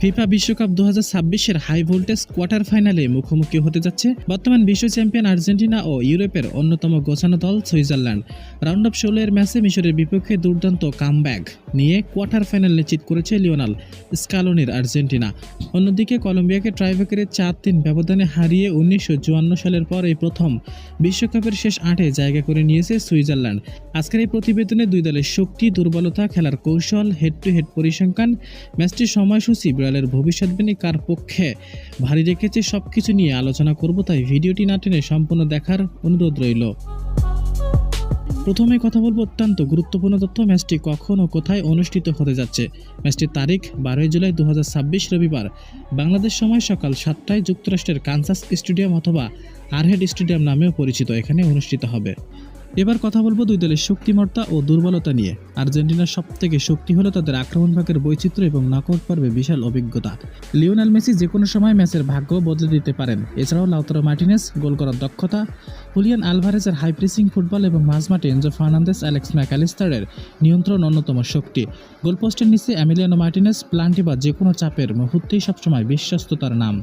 FIFA বিশ্বকাপ 2026-এর high voltage quarter ফাইনালে মুখোমুখি হতে যাচ্ছে বর্তমান বিশ্ব চ্যাম্পিয়ন আর্জেন্টিনা ও ইউরোপের অন্যতম গোছানো দল সুইজারল্যান্ড। রাউন্ড অফ 16-এর ম্যাচে মিশরের বিপক্ষে দুর্দান্ত কামব্যাক নিয়ে কোয়ার্টার ফাইনাল নিশ্চিত করেছে লিওনেল স্কালোনির আর্জেন্টিনা। অন্যদিকে কলম্বিয়াকে ট্রাইব্রেকারে 4-3 ব্যবধানে হারিয়ে 1954 সালের পর এই প্রথম বিশ্বকাপের শেষ 8-এ জায়গা করে নিয়েছে সুইজারল্যান্ড। আজকের এই প্রতিবেদনে দুই দলের শক্তি, দুর্বলতা, খেলার কৌশল, হেড টু হেড পরিসংখ্যান, ম্যাচটির সময়সূচি, বিড়ালের ভবিষ্যৎবাণী কার পক্ষে ভারী রেখেছে সবকিছু নিয়ে আলোচনা করব, তাই ভিডিওটি না টেনে সম্পূর্ণ দেখার অনুরোধ রইল। প্রথমে কথা বলবো অত্যন্ত গুরুত্বপূর্ণ তথ্য, ম্যাচটি কখন ও কোথায় অনুষ্ঠিত হতে যাচ্ছে। ম্যাচটির তারিখ 12 জুলাই 2026 রবিবার বাংলাদেশ সময় সকাল 7টায় যুক্তরাষ্ট্রের কানসাস স্টেডিয়াম অথবা আরহেড স্টেডিয়াম নামেও পরিচিত এখানে অনুষ্ঠিত হবে। এবার কথা বলবো দুই দলের শক্তিমত্তা ও দুর্বলতা নিয়ে। আর্জেন্টিনার সবথেকে শক্তি হলো তাদের আক্রমণ ভাগের বৈচিত্র্য এবং নকআউট পর্বে বিশাল অভিজ্ঞতা। লিওনেল মেসি যে কোনো সময় ম্যাচের ভাগ্য বদলে দিতে পারেন। এছাড়াও লাউতারো মার্টিনেজ গোল করার দক্ষতা, হুলিয়ান আলভারেজের হাই প্রেসিং ফুটবল এবং মাঝমাঠে এনজো ফার্নান্দেস, অ্যালেক্স ম্যাকঅ্যালিস্টারের নিয়ন্ত্রণ অন্যতম শক্তি। গোলপোস্টের নিচে এমিলিয়ানো মার্টিনেজ, প্লান্টি বা যে কোনো চাপের মুহূর্তেই সবসময় বিশ্বস্ততার নাম।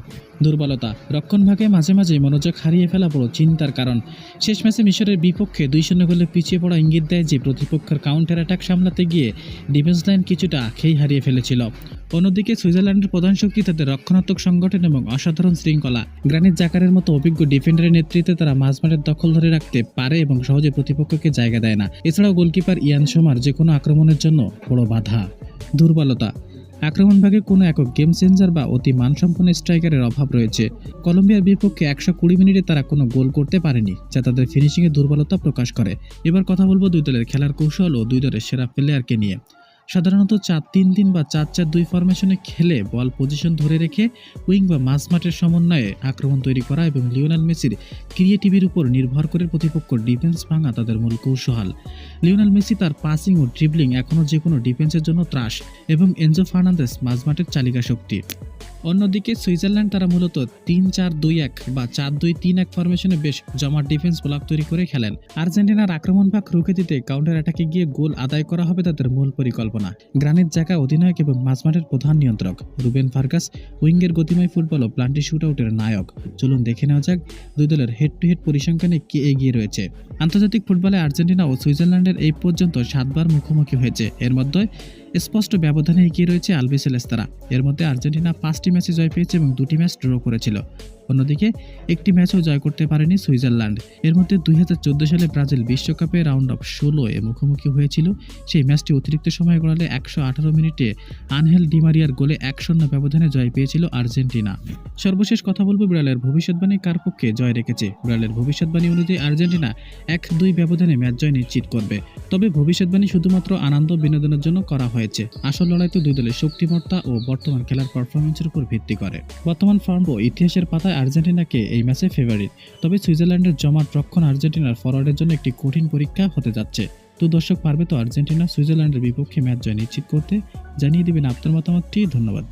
দুর্বলতা, রক্ষণভাগে মাঝে মাঝেই মনোযোগ হারিয়ে ফেলা বড় চিন্তার কারণ। শেষ ম্যাচে মিশরের বিপক্ষে 2-0 গোলে পিছিয়ে পড়া ইঙ্গিত দেয় যে প্রতিপক্ষের কাউন্টার অ্যাটাক সামলাতে গিয়ে ডিফেন্স লাইন কিছুটা খেই হারিয়ে ফেলেছিল। অন্যদিকে সুইজারল্যান্ডের প্রধান শক্তি তাদের রক্ষণাত্মক সংগঠন এবং অসাধারণ শৃঙ্খলা। গ্রানিট জাকারের মতো অভিজ্ঞ ডিফেন্ডারের নেতৃত্বে তারা মাঝমাঠের দখল ধরে রাখতে পারে এবং সহজে প্রতিপক্ষকে জায়গা দেয় না। এছাড়াও গোলকিপার ইয়ান সোমার যে কোনো আক্রমণের জন্য বড় বাধা। দুর্বলতা, আক্রমণভাগে কোনো একক গেম চেঞ্জার বা অতি মানসম্পন্ন স্ট্রাইকারের অভাব রয়েছে। কলম্বিয়ার বিপক্ষে 120 মিনিটে তারা কোনো গোল করতে পারেনি, যা তাদের ফিনিশিংয়ে দুর্বলতা প্রকাশ করে। এবার কথা বলবো দুই দলের খেলার কৌশল ও দুই দলের সেরা প্লেয়ারকে নিয়ে। সাধারণত 4-3-3 বা 4-4-2 ফরমেশনে খেলে বল পজিশন ধরে রেখে উইং বা মাঝমাঠের সমন্বয়ে আক্রমণ তৈরি করা এবং লিওনেল মেসির ক্রিয়েটিভির উপর নির্ভর করে প্রতিপক্ষ ডিফেন্স ভাঙা তাদের মূল কৌশল। লিওনেল মেসি তার পাসিং ও ড্রিবলিং এখনও যে কোনো ডিফেন্সের জন্য ত্রাস এবং এনজো ফার্নান্দেস মাঝমাঠের চালিকা শক্তি। অন্যদিকে সুইজারল্যান্ড তারা মূলত 3-4-2-1 বা 4-2-3-1 ফরমেশনে বেশ জমাট ডিফেন্স ব্লক তৈরি করে খেলেন। আর্জেন্টিনার আক্রমণ ভাগ রুখে দিতে কাউন্টার অ্যাটাকে গিয়ে গোল আদায় করা হবে তাদের মূল পরিকল্পনা। গ্রানিট জাকা অধিনায়ক এবং মাঝমাঠের প্রধান নিয়ন্ত্রক। রুবেন ফার্গাস উইঙ্গের গতিময় ফুটবল ও প্লান্টি শুটআউটের নায়ক। চলুন দেখে নেওয়া যাক দুই দলের হেড টু হেড পরিসংখ্যানে কে এগিয়ে রয়েছে। আন্তর্জাতিক ফুটবলে আর্জেন্টিনা ও সুইজারল্যান্ডের এই পর্যন্ত 7 বার মুখোমুখি হয়েছে। এর মধ্যে স্পষ্ট ব্যবধানে এগিয়ে রয়েছে আলবিসেলেস্তারা। এর মধ্যে আর্জেন্টিনা 5টি ম্যাচে জয় পেয়েছে এবং 2টি ম্যাচ ড্র করেছিল। অন্যদিকে একটি ম্যাচও জয় করতে পারেনি সুইজারল্যান্ড। এর মধ্যে 2014 সালে ব্রাজিল বিশ্বকাপে রাউন্ড অফ 16-এ মুখোমুখি হয়েছিল। সেই ম্যাচটি অতিরিক্ত সময় গড়ালে 118 মিনিটে আনহেল ডিমারিয়ার গোলে 1-0 ব্যবধানে জয় পেয়েছিল আর্জেন্টিনা। সর্বশেষ কথা বলবো বিড়ালের ভবিষ্যৎবাণী কার পক্ষে জয় রেখেছে। বিড়ালের ভবিষ্যৎবাণী অনুযায়ী আর্জেন্টিনা 1-2 ব্যবধানে ম্যাচ জয় নিশ্চিত করবে। তবে ভবিষ্যৎবাণী শুধুমাত্র আনন্দ বিনোদনের জন্য করা হয়েছে। আসল লড়াই তো দুই দলের শক্তিমত্তা ও বর্তমান খেলার পারফরমেন্সের উপর ভিত্তি করে। বর্তমান ফর্ম ও ইতিহাসের পাতায় আর্জেন্টিনাকে এই ম্যাচে ফেভারিট। তবে সুইজারল্যান্ডের জমাট রক্ষণ আর্জেন্টিনার ফরওয়ার্ডের জন্য একটি কঠিন পরীক্ষা হতে যাচ্ছে। তো দর্শক, পারবে তো আর্জেন্টিনা সুইজারল্যান্ডের বিপক্ষে ম্যাচ জয় নিশ্চিত করতে? জানিয়ে দিবেন আপনার মতামতটি। ধন্যবাদ।